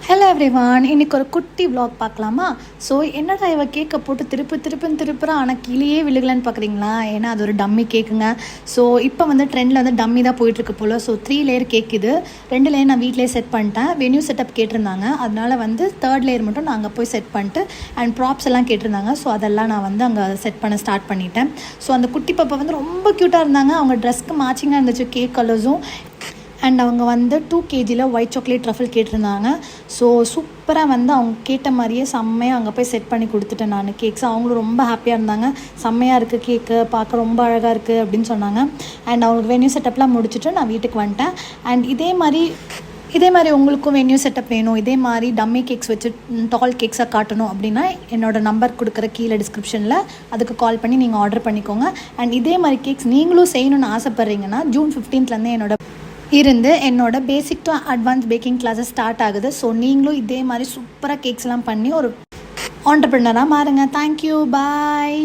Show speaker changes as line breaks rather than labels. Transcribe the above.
Hello everyone, இன்றைக்கி ஒரு குட்டி vlog பார்க்கலாமா? ஸோ என்னடா இவ கேக்கை போட்டு திருப்புறா, ஆனால் கீழேயே விழுகலன்னு பார்க்குறீங்களா? ஏன்னா அது ஒரு டம்மி கேக்குங்க. ஸோ இப்போ வந்து ட்ரெண்டில் வந்து டம்மி தான் போயிட்டுருக்கு போல். ஸோ 3 லேயர் கேக் இது. 2 லேயர் நான் வீட்டிலே செட் பண்ணிட்டேன். வென்யூ செட்டப் கேட்டிருந்தாங்க, அதனால் வந்து 3rd லேயர் மட்டும் நான் அங்கே போய் செட் பண்ணிட்டு அண்ட் ப்ராப்ஸ் எல்லாம் கேட்டிருந்தாங்க. ஸோ அதெல்லாம் நான் வந்து அங்கே செட் பண்ண ஸ்டார்ட் பண்ணிட்டேன். ஸோ அந்த குட்டி பாப்பா வந்து ரொம்ப க்யூட்டாக இருந்தாங்க. அவங்க ட்ரெஸ்க்கு மேட்சிங்காக இருந்துச்சு கேக் கலர்ஸும். அண்ட் அவங்க வந்து 2 kg ஒயிட் சாக்லேட் ட்ரஃபிள் கேட்டிருந்தாங்க. ஸோ சூப்பராக வந்து அவங்க கேட்ட மாதிரியே செம்மையாக அங்கே போய் செட் பண்ணி கொடுத்துட்டேன் நான் கேக்ஸ். அவங்களும் ரொம்ப ஹாப்பியாக இருந்தாங்க. செம்மையாக இருக்குது கேக்கு, பார்க்க ரொம்ப அழகாக இருக்குது அப்படின்னு சொன்னாங்க. அண்ட் அவங்களுக்கு வென்யூ செட்டப்லாம் முடிச்சுட்டு நான் வீட்டுக்கு வந்துட்டேன். அண்ட் இதே மாதிரி உங்களுக்கும் வென்யூ செட்டப் வேணும், இதே மாதிரி டம்மி கேக்ஸ் வச்சு டால் கேக்ஸாக காட்டணும் அப்படின்னா என்னோடய நம்பர் கொடுக்குற கீழே டிஸ்கிரிப்ஷனில் அதுக்கு கால் பண்ணி நீங்கள் ஆர்டர் பண்ணிக்கோங்க. அண்ட் இதே மாதிரி கேக்ஸ் நீங்களும் செய்யணும்னு ஆசைப்பட்றீங்கன்னா ஜூன் 15 என்னோட basic to advance baking classes start ஆகுது. ஸோ நீங்களும் இதே மாதிரி சூப்பராக கேக்ஸ்லாம் பண்ணி ஒரு ஆண்டர்ப்ரெனராக மாறுங்க. தேங்க்யூ, பாய்.